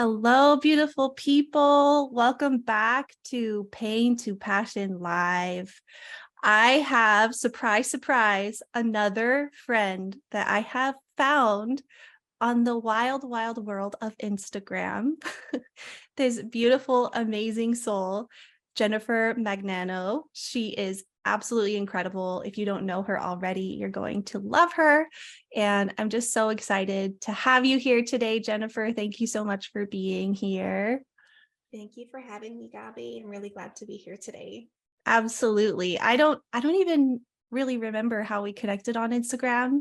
Hello, beautiful people. Welcome back to Pain to Passion Live. I have, surprise, surprise, another friend that I have found on the wild, wild world of Instagram. This beautiful, amazing soul, Jennifer Magnano. She is absolutely incredible. If you don't know her already, you're going to love her. And I'm just so excited to have you here today, Jennifer. Thank you so much for being here. Thank you for having me, Gabby. I'm really glad to be here today. Absolutely. I don't even really remember how we connected on Instagram.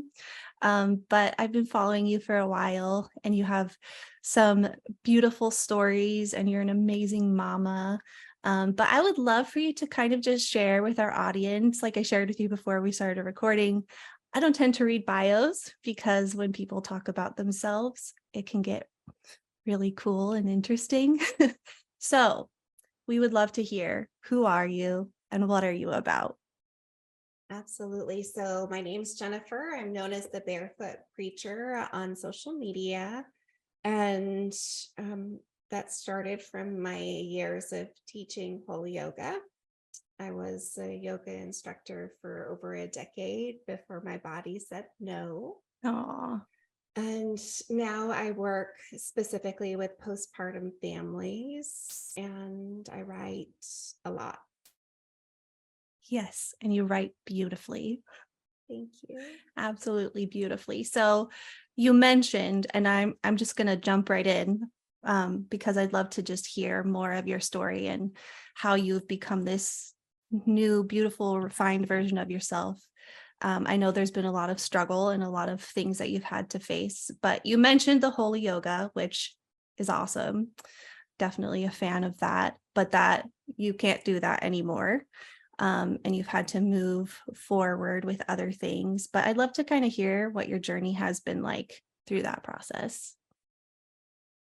But I've been following you for a while and you have some beautiful stories and you're an amazing mama. But I would love for you to kind of just share with our audience, like I shared with you before we started recording. I don't tend to read bios because when people talk about themselves, it can get really cool and interesting. So we would love to hear, who are you and what are you about? Absolutely. So, my name's Jennifer. I'm known as the Barefoot Preacher on social media. And that started from my years of teaching holy yoga. I was a yoga instructor for over a decade before my body said no. Oh, And now I work specifically with postpartum families and I write a lot. yes. And you write beautifully. Thank you. Absolutely beautifully. So you mentioned, and I'm just going to jump right in because I'd love to just hear more of your story and how you've become this new, beautiful, refined version of yourself. I know there's been a lot of struggle and a lot of things that you've had to face, but you mentioned the holy yoga, which is awesome. Definitely a fan of that, but that you can't do that anymore. And you've had to move forward with other things. But I'd love to kind of hear what your journey has been like through that process.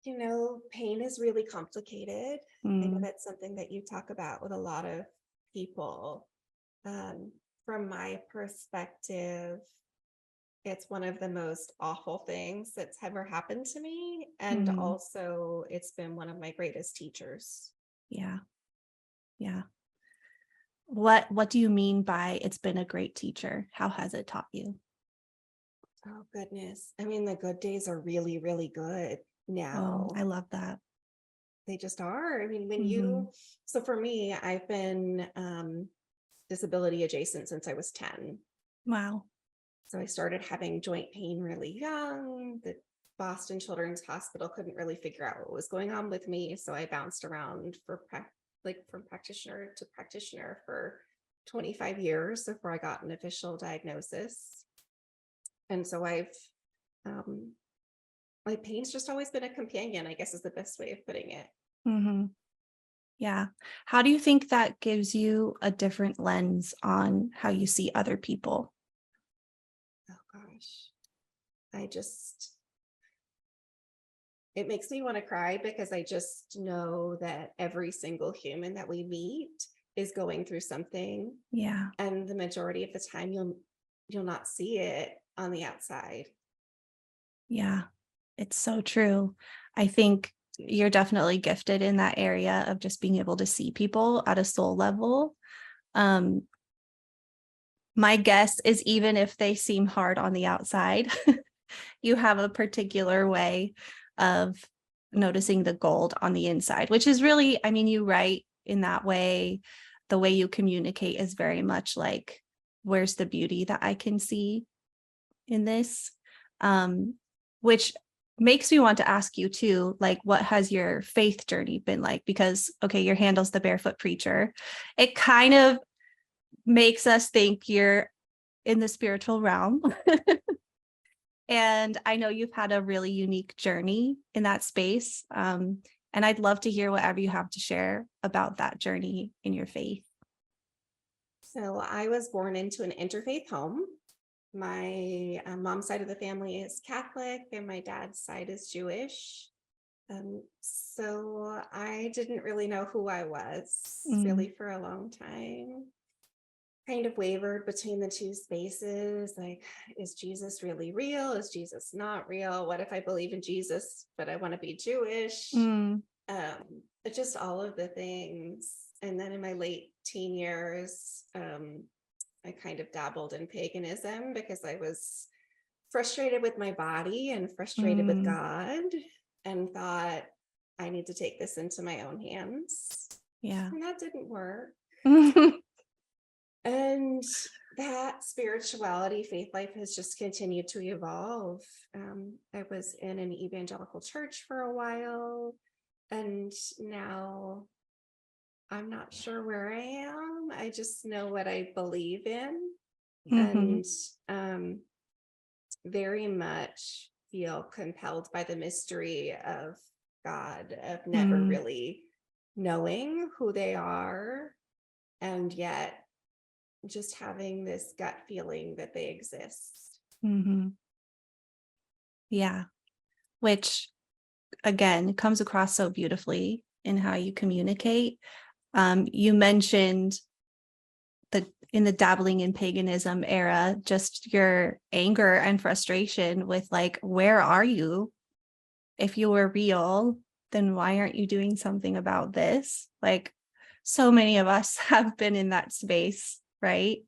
Pain is really complicated. I know Mm, that's something that you talk about with a lot of people. Um, from my perspective, it's one of the most awful things that's ever happened to me. And mm, also, it's been one of my greatest teachers. yeah, yeah. What do you mean by it's been a great teacher? How has it taught you? Oh, goodness. I mean, the good days are really, really good Oh, I now. love that. They just are. I mean, Hmm. so for me, I've been disability adjacent since I was 10. Wow. So I started having joint pain really young. The Boston Children's Hospital couldn't really figure out what was going on with me. So I bounced around from practitioner to practitioner for 25 years before I got an official diagnosis. And so um, my pain's just always been a companion, I guess is the best way of putting it. Hmm. Yeah. How do you think that gives you a different lens on how you see other people? Oh gosh. I just It makes me want to cry because I just know that every single human that we meet is going through something, Yeah. and the majority of the time you'll not see it on the outside. Yeah. It's so true. I think you're definitely gifted in that area of just being able to see people at a soul level. Um, my guess is even if they seem hard on the outside, you have a particular way of noticing the gold on the inside, which is really, I mean, you write in that way. The way you communicate is very much like, where's the beauty that I can see in this? Um, which makes me want to ask you too, like, what has your faith journey been like? Because, okay, your handle's the Barefoot Preacher. It kind of makes us think you're in the spiritual realm. And I know you've had a really unique journey in that space. And I'd love to hear whatever you have to share about that journey in your faith. So I was born into an interfaith home. My mom's side of the family is Catholic, and my dad's side is Jewish. So I didn't really know who I was Mm, really for a long time. kind of wavered between the two spaces. Like, is Jesus really real? Is Jesus not real? What if I believe in Jesus, but I want to be Jewish? Mm, But just all of the things. And then in my late teen years, I kind of dabbled in paganism because I was frustrated with my body and frustrated with mm, God, and thought, I need to take this into my own hands. yeah. And that didn't work. And that spirituality, faith life has just continued to evolve. I was in an evangelical church for a while, and now I'm not sure where I am. I just know what I believe in, Mm-hmm. and very much feel compelled by the mystery of God, of never Mm, really knowing who they are, and yet just having this gut feeling that they exist. mm-hmm. Yeah. Which again comes across so beautifully in how you communicate. You mentioned the in the dabbling in paganism era, just your anger and frustration with like, where are you? If you were real, then why aren't you doing something about this? Like, so many of us have been in that space, right?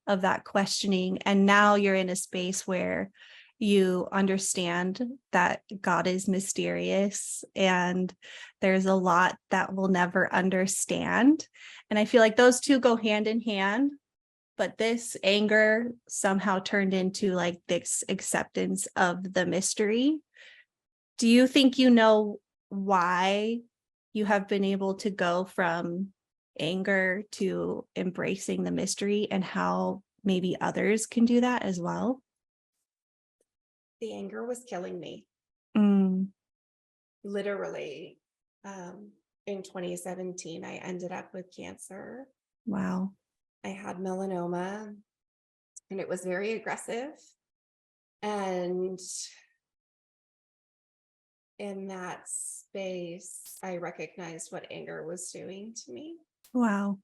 Of that questioning. And now you're in a space where you understand that God is mysterious and there's a lot that we'll never understand. And I feel like those two go hand in hand. But this anger somehow turned into like this acceptance of the mystery. Do you think you know why you have been able to go from anger to embracing the mystery, and how maybe others can do that as well? The anger was killing me, Mm, literally. In 2017, I ended up with cancer. wow. I had melanoma, and it was very aggressive. And in that space, I recognized what anger was doing to me. Wow.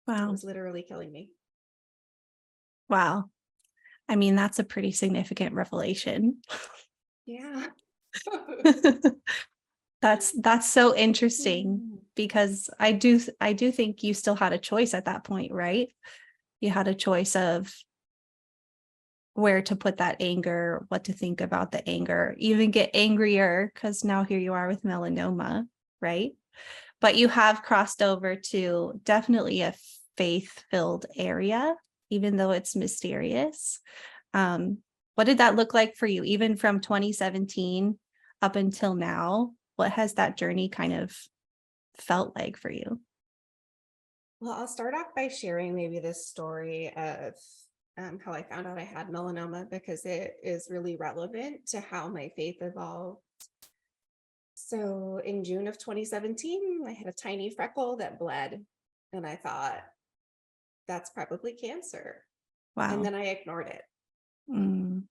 It Wow. was literally killing me. Wow. I mean, that's a pretty significant revelation. Yeah. That's so interesting, because I do think you still had a choice at that point, right? You had a choice of where to put that anger, what to think about the anger, even get angrier, because now here you are with melanoma, right? But you have crossed over to definitely a faith-filled area, even though it's mysterious. What did that look like for you, even from 2017 up until now? What has that journey kind of felt like for you? Well, I'll start off by sharing maybe this story of how I found out I had melanoma, because it is really relevant to how my faith evolved. So in June of 2017, I had a tiny freckle that bled, and I thought, that's probably cancer. And Wow. then I ignored it. Mm,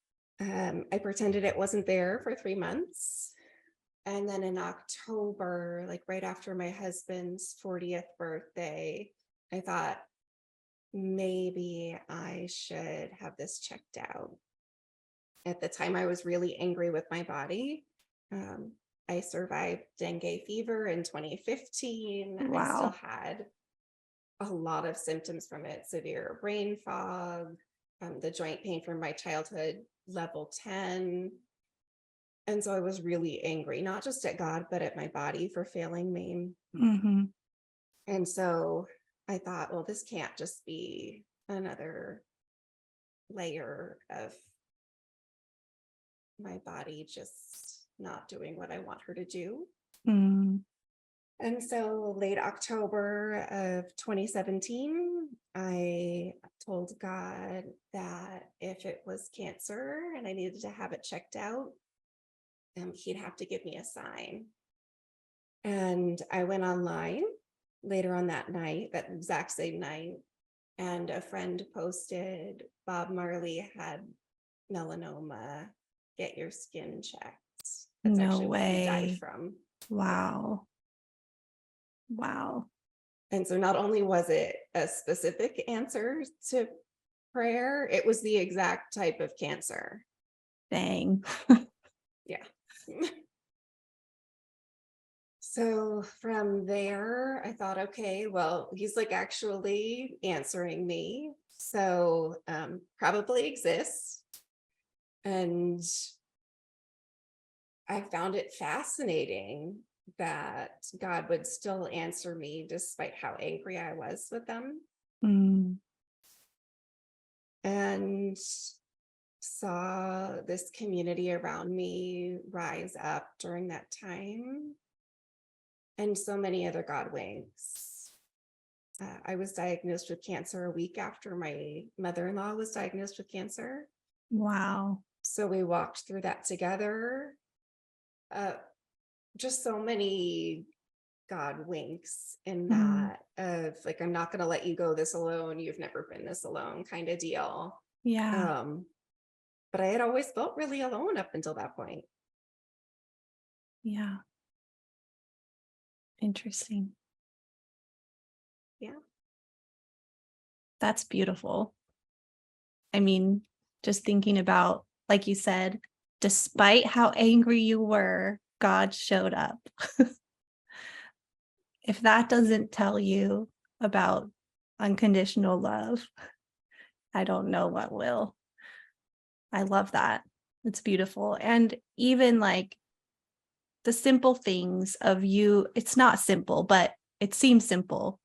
I pretended it wasn't there for 3 months. And then in October, like right after my husband's 40th birthday, I thought, maybe I should have this checked out. At the time, I was really angry with my body. Um, I survived dengue fever in 2015. I still wow. had a lot of symptoms from it: severe brain fog, the joint pain from my childhood, level 10. And so I was really angry, not just at God, but at my body for failing me. Hmm. And so I thought, well, this can't just be another layer of my body just not doing what I want her to do. Mm, And so late October of 2017, I told God that if it was cancer and I needed to have it checked out, he'd have to give me a sign. And I went online later on that night, that exact same night, and a friend posted, Bob Marley had melanoma, get your skin checked. That's no actually what he died way. from. Yeah. Wow. Wow. And so not only was it a specific answer to prayer, it was the exact type of cancer. Dang. Yeah. So from there, I thought, okay, well, he's like actually answering me. So probably exists. And I found it fascinating that God would still answer me despite how angry I was with them. Mm, And saw this community around me rise up during that time, and so many other God wings. I was diagnosed with cancer a week after my mother-in-law was diagnosed with cancer. wow. So we walked through that together. Uh, just so many God winks in Mm, that of like, I'm not going to let you go this alone. You've never been this alone kind of deal. yeah. Um, but I had always felt really alone up until that point. Yeah. Interesting. Yeah. That's beautiful. I mean, just thinking about, like you said, despite how angry you were, God showed up. If that doesn't tell you about unconditional love, I don't know what will. I love that. It's beautiful. And even like the simple things of you, it's not simple, but it seems simple,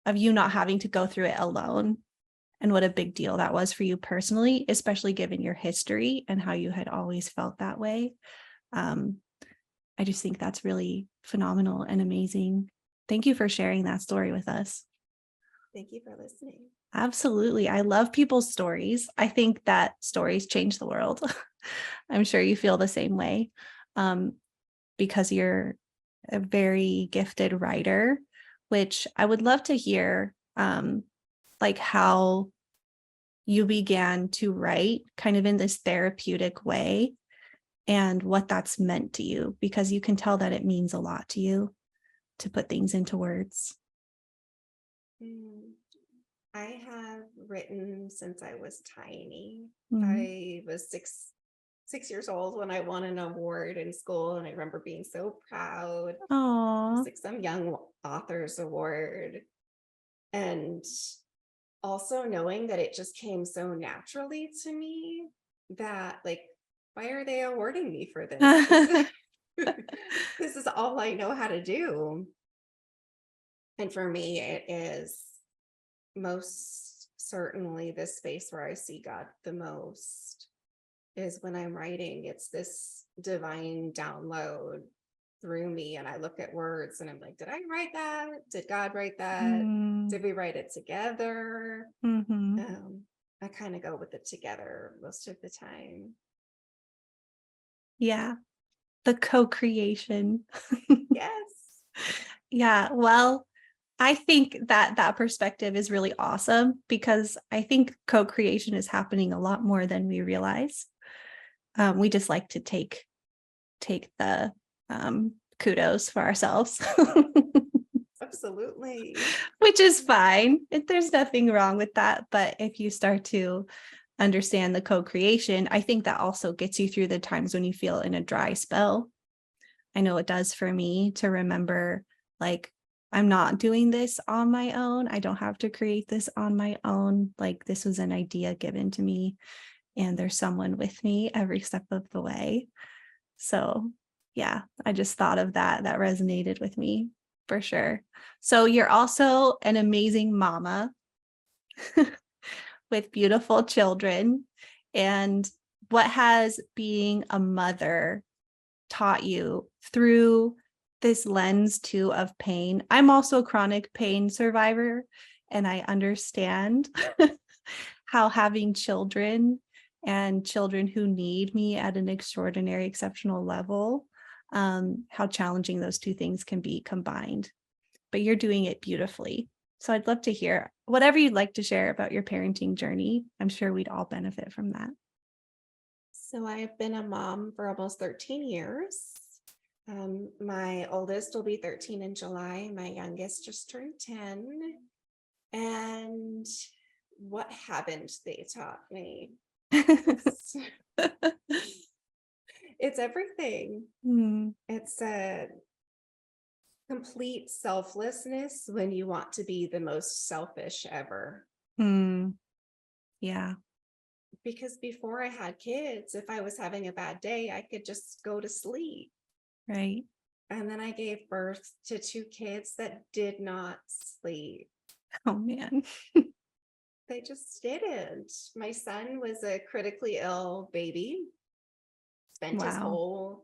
of you not having to go through it alone, and what a big deal that was for you personally, especially given your history and how you had always felt that way. Um, I just think that's really phenomenal and amazing. Thank you for sharing that story with us. Thank you for listening. Absolutely. I love people's stories. I think that stories change the world. I'm sure you feel the same way, um, because you're a very gifted writer, which I would love to hear, like how you began to write kind of in this therapeutic way and what that's meant to you, because you can tell that it means a lot to you to put things into words. Mm, I have written since I was tiny. Mm. I was six years old when I won an award in school, and I remember being so proud. It was Aw. like some young authors award, and also knowing that it just came so naturally to me that like, why are they awarding me for this? This is all I know how to do. And for me, it is most certainly the space where I see God the most is when I'm writing. It's this divine download through me. And I look at words and I'm like, did I write that? Did God write that? Mm, Did we write it together? mhm. Um, I kind of go with it together most of the time. Yeah, the co-creation. Yes. Yeah, well, I think that that perspective is really awesome, because I think co-creation is happening a lot more than we realize. We just like to take the kudos for ourselves, Absolutely. which is fine. There's nothing wrong with that. But if you start to understand the co-creation, I think that also gets you through the times when you feel in a dry spell. I know it does for me to remember, like, I'm not doing this on my own. I don't have to create this on my own. Like, this was an idea given to me, and there's someone with me every step of the way. So, yeah, I just thought of that. That resonated with me for sure. So, you're also an amazing mama with beautiful children. And what has being a mother taught you through this lens too of pain? I'm also a chronic pain survivor, and I understand how having children and children who need me at an extraordinary, exceptional level, how challenging those two things can be combined. But you're doing it beautifully. So I'd love to hear whatever you'd like to share about your parenting journey. I'm sure we'd all benefit from that. So I've been a mom for almost 13 years. My oldest will be 13 in July. My youngest just turned 10. And what haven't they taught me? It's, it's everything. Mm, It's a complete selflessness when you want to be the most selfish ever. mm, yeah, Because before I had kids, if I was having a bad day, I could just go to sleep. right. And then I gave birth to 2 kids that did not sleep. Oh man. They just didn't. My son was a critically ill baby, spent his Wow. whole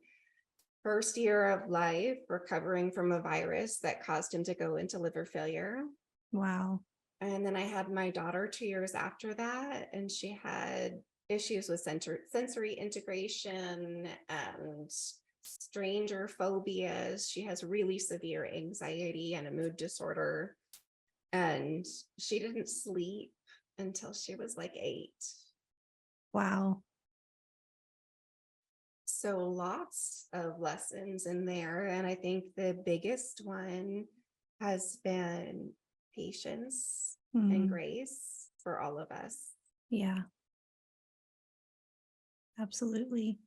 first year of life recovering from a virus that caused him to go into liver failure. Wow. And then I had my daughter 2 years after that, and she had issues with sensory integration and stranger phobias. She has really severe anxiety and a mood disorder. And she didn't sleep until she was like 8. Wow. So lots of lessons in there. And I think the biggest one has been patience and Mm, grace for all of us. yeah, absolutely.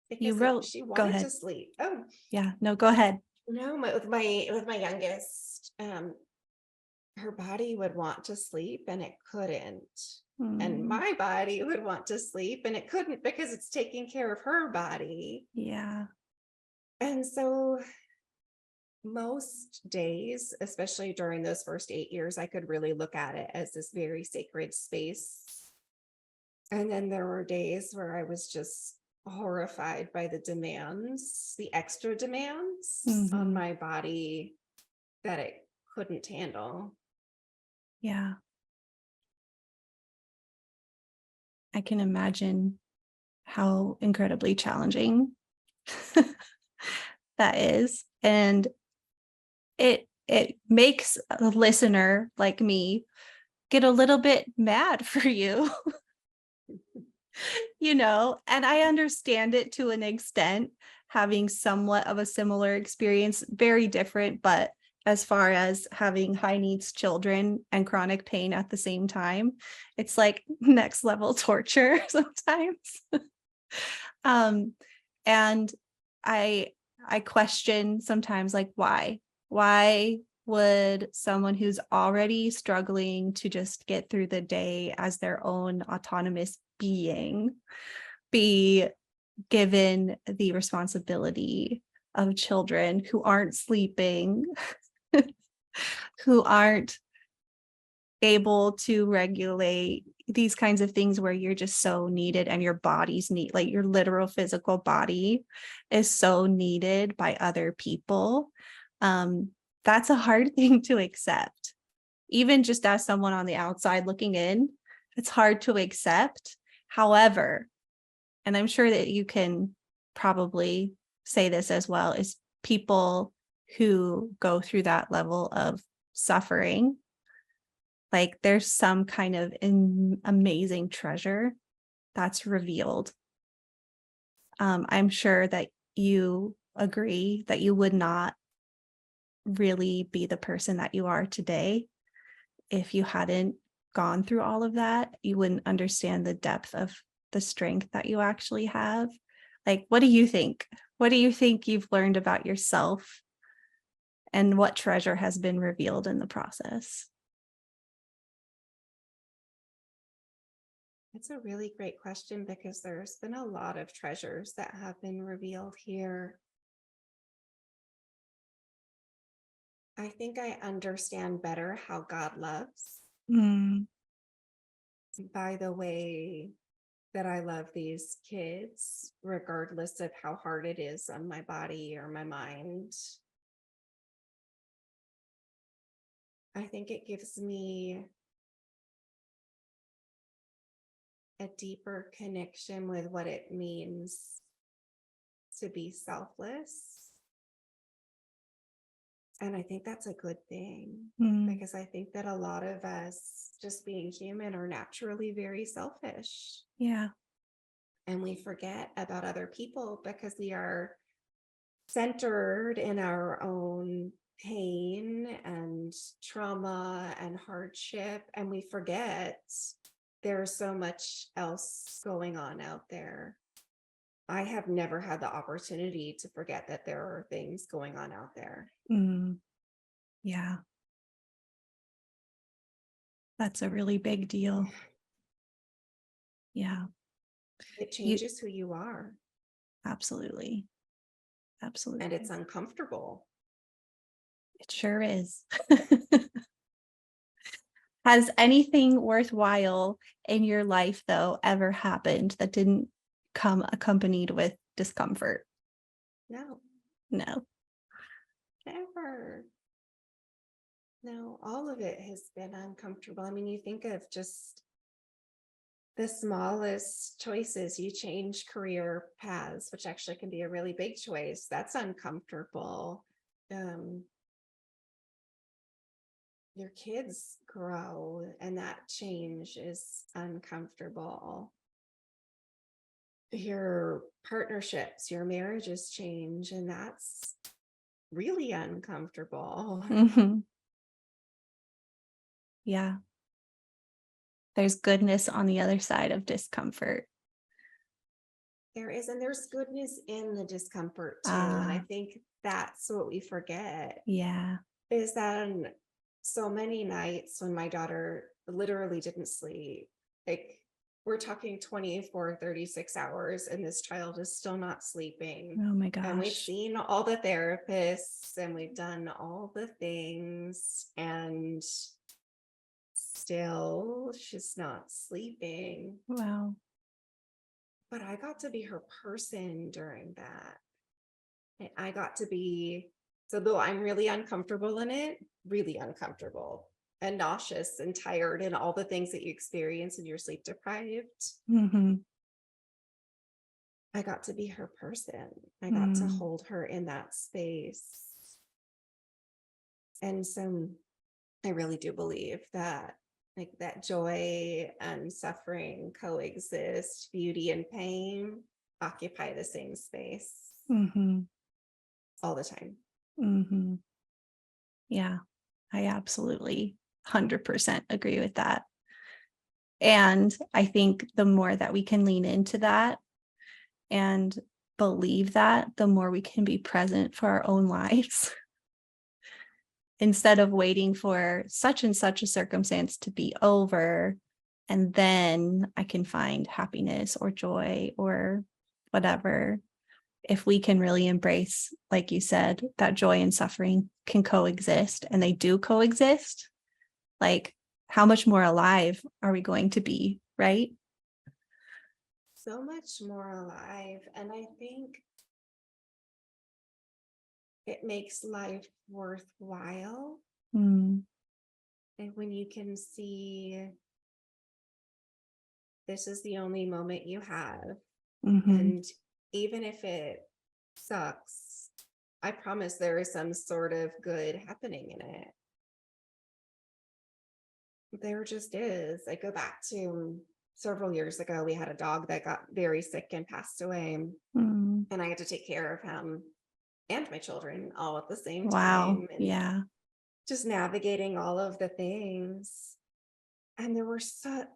You Because if wrote, she go wanted to ahead. sleep, oh Yeah, no, go ahead. no, with my youngest, her body would want to sleep and it couldn't. And Mm, my body would want to sleep and it couldn't because it's taking care of her body. yeah. And so most days, especially during those first 8 years, I could really look at it as this very sacred space. And then there were days where I was just horrified by the demands, the extra demands on Hmm. my body that it couldn't handle. Yeah. I can imagine how incredibly challenging that is. And it makes a listener like me get a little bit mad for you, and I understand it to an extent, having somewhat of a similar experience, very different, but as far as having high needs children and chronic pain at the same time, it's like next level torture sometimes. um and i I question sometimes, like, why would someone who's already struggling to just get through the day as their own autonomous being be given the responsibility of children who aren't sleeping, who aren't able to regulate these kinds of things, where you're just so needed and your body's need, like your literal physical body is so needed by other people. That's a hard thing to accept, even just as someone on the outside looking in. It's hard to accept. However, and I'm sure that you can probably say this as well, is people who go through that level of suffering, like there's some kind of amazing treasure that's revealed. I'm sure that you agree that you would not really be the person that you are today if you hadn't gone through all of that. You wouldn't understand the depth of the strength that you actually have. Like, what do you think? What do you think you've learned about yourself, and what treasure has been revealed in the process? It's a really great question because there's been a lot of treasures that have been revealed here. I think I understand better how God loves Mm, by the way that I love these kids, regardless of how hard it is on my body or my mind. I think it gives me a deeper connection with what it means to be selfless. And I think that's a good thing, mm, because I think that a lot of us, just being human, are naturally very selfish. yeah. And we forget about other people because we are centered in our own pain and trauma and hardship, and we forget there's so much else going on out there. I have never had the opportunity to forget that there are things going on out there. Mm, yeah. That's a really big deal. Yeah. It You changes who you are, absolutely. and it's Absolutely. uncomfortable. It sure is. Has anything worthwhile in your life, though, ever happened that didn't come accompanied with discomfort? No, No. never. No, all of it has been uncomfortable. I mean, you think of just the smallest choices. You change career paths, which actually can be a really big choice. That's uncomfortable. Um, your kids grow, and that change is uncomfortable. Your partnerships, your marriages change, and that's really uncomfortable. Mhm. Yeah. There's goodness on the other side of discomfort. There is, and there's goodness in the discomfort too. And I Ah, think that's what we forget, yeah. is that on so many nights when my daughter literally didn't sleep, like we're talking 24, 36 hours, and this child is still not sleeping. Oh my And we've gosh. seen all the therapists and we've done all the things, and still she's not sleeping. Wow. But I got to be her person during that. And I got to be, so though I'm really uncomfortable in it, really uncomfortable and nauseous and tired and all the things that you experience when you're sleep deprived, Mhm. I got to be her person. I got to Mm. hold her in that space. And so I really do believe that, like, that joy and suffering coexist, beauty and pain occupy the same space Mhm. all the time. Mhm. Yeah. I absolutely 100% agree with that. And I think the more that we can lean into that and believe that, the more we can be present for our own lives instead of waiting for such and such a circumstance to be over. And then I can find happiness or joy or whatever. If we can really embrace, like you said, that joy and suffering can coexist and they do coexist, like how much more alive are we going to be, right? So much more alive. And I think it makes life worthwhile. Mm, And when you can see this is the only moment you have, mm-hmm. and even if it sucks, I promise there is some sort of good happening in it. There just is. I go back to several years ago, we had a dog that got very sick and passed away, Mm. and I had to take care of him and my children all at the same Wow. time, and Yeah. just navigating all of the things. And there were such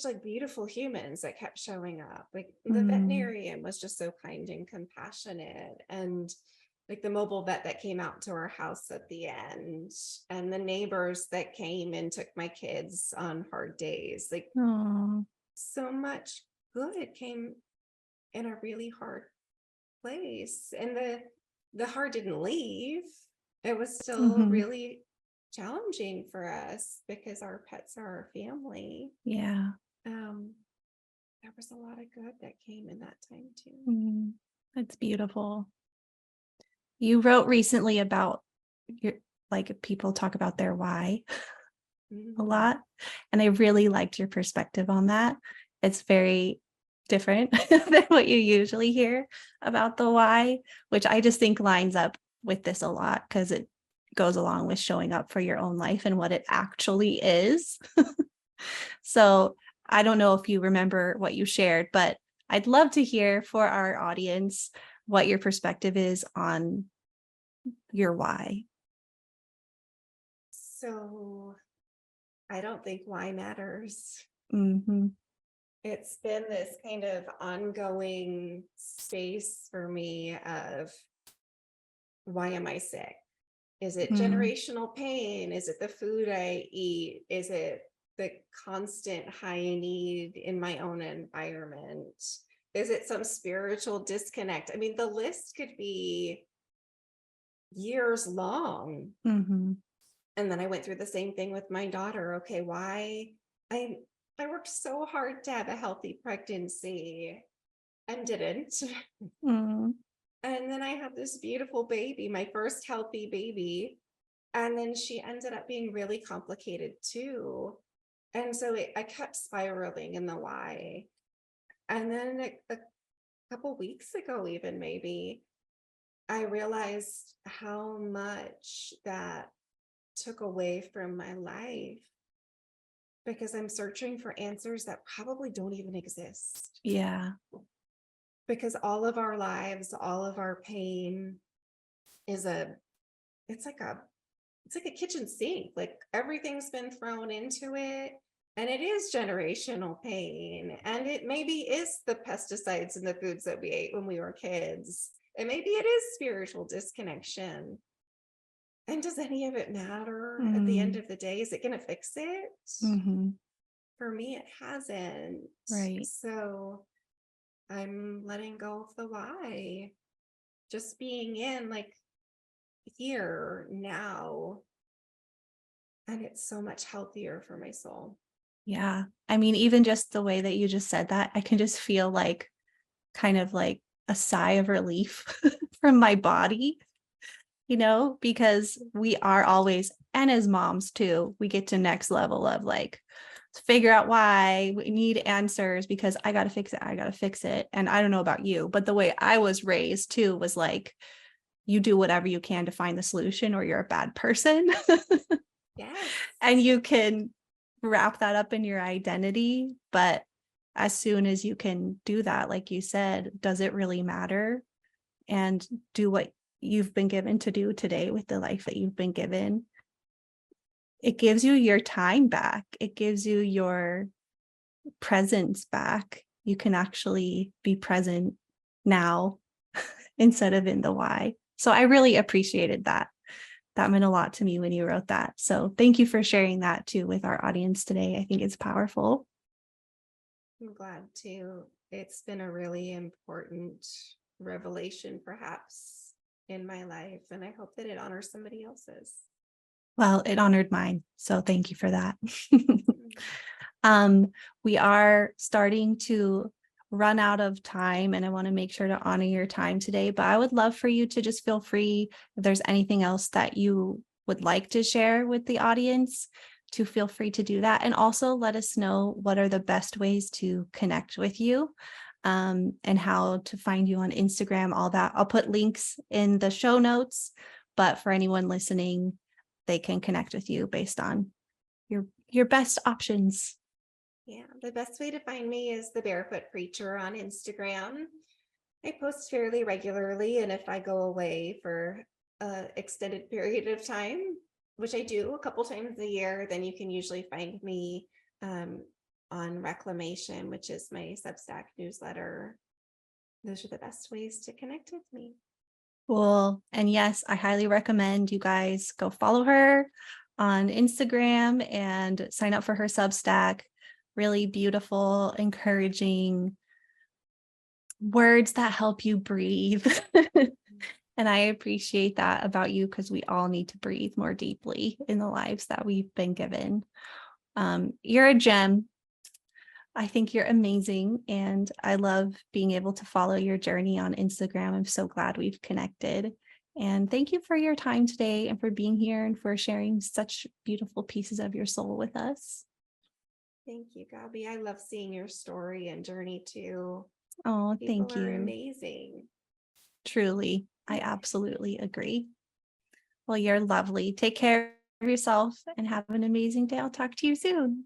like beautiful humans that kept showing up. Like the Mm. veterinarian was just so kind and compassionate, and like the mobile vet that came out to our house at the end, and the neighbors that came and took my kids on hard days. Like Oh. so much good came in a really hard place, and the heart didn't leave. It was still Mm-hmm. really challenging for us because our pets are our family. Yeah. um there was a lot of good that came in that time too. Mm. That's beautiful. You wrote recently about your, like, people talk about their why a Mhm. lot. And I really liked your perspective on that. It's very different than what you usually hear about the why, which I just think lines up with this a lot because it goes along with showing up for your own life and what it actually is. So I don't know if you remember what you shared, but I'd love to hear for our audience what your perspective is on your why. So I don't think why matters. Mm-hmm. It's been this kind of ongoing space for me of, why am I sick? Is it Mm-hmm. generational pain? Is it the food I eat? Is it the constant high need in my own environment? Is it some spiritual disconnect? I mean, the list could be years long. Mm-hmm. And then I went through the same thing with my daughter. Okay, why? I I worked so hard to have a healthy pregnancy and didn't. Mm-hmm. And then I had this beautiful baby, my first healthy baby. And then she ended up being really complicated too. And so I kept spiraling in the why. And then a couple weeks ago, even maybe, I realized how much that took away from my life, because I'm searching for answers that probably don't even exist. Yeah. Because all of our lives, all of our pain is it's like a it's like a kitchen sink. Like everything's been thrown into it. And it is generational pain. And it maybe is the pesticides in the foods that we ate when we were kids. And maybe it is spiritual disconnection. And does any of it matter at the end Mm-hmm. of the day? Is it going to fix it? Mm-hmm. For me, it hasn't. Right. So I'm letting go of the why. Just being in, like, here now. And it's so much healthier for my soul. Yeah. I mean, even just the way that you just said that, I can just feel like kind of like a sigh of relief from my body, because we are always, and as moms too, we get to next level of like, figure out why we need answers because I got to fix it. I got to fix it. And I don't know about you, but the way I was raised too was like, you do whatever you can to find the solution or you're a bad person. Yes. And you can wrap that up in your identity. But as soon as you can do that, like you said, does it really matter? And do what you've been given to do today with the life that you've been given. It gives you your time back. It gives you your presence back. You can actually be present now instead of in the why. So I really appreciated that. That meant a lot to me when you wrote that. So thank you for sharing that too with our audience today. I think it's powerful. I'm glad to. It's been a really important revelation, perhaps, in my life. And I hope that it honors somebody else's. Well, it honored mine. So thank you for that. Mm. We are starting to run out of time and I want to make sure to honor your time today, but I would love for you to just feel free if there's anything else that you would like to share with the audience to feel free to do that. And also let us know what are the best ways to connect with you and how to find you on Instagram, all that. I'll put links in the show notes, but for anyone listening, they can connect with you based on your best options. Yeah, the best way to find me is the Barefoot Preacher on Instagram. I post fairly regularly, and if I go away for an extended period of time, which I do a couple times a year, then you can usually find me um, on Reclamation, which is my Substack newsletter. Those are the best ways to connect with me. Cool. And yes, I highly recommend you guys go follow her on Instagram and sign up for her Substack. Really beautiful, encouraging words that help you breathe. And I appreciate that about you because we all need to breathe more deeply in the lives that we've been given. You're a gem. I think you're amazing. And I love being able to follow your journey on Instagram. I'm so glad we've connected. And thank you for your time today and for being here and for sharing such beautiful pieces of your soul with us. Thank you, Gabby. I love seeing your story and journey too. Oh, People thank are you. amazing. Truly, I absolutely agree. Well, you're lovely. Take care of yourself and have an amazing day. I'll talk to you soon.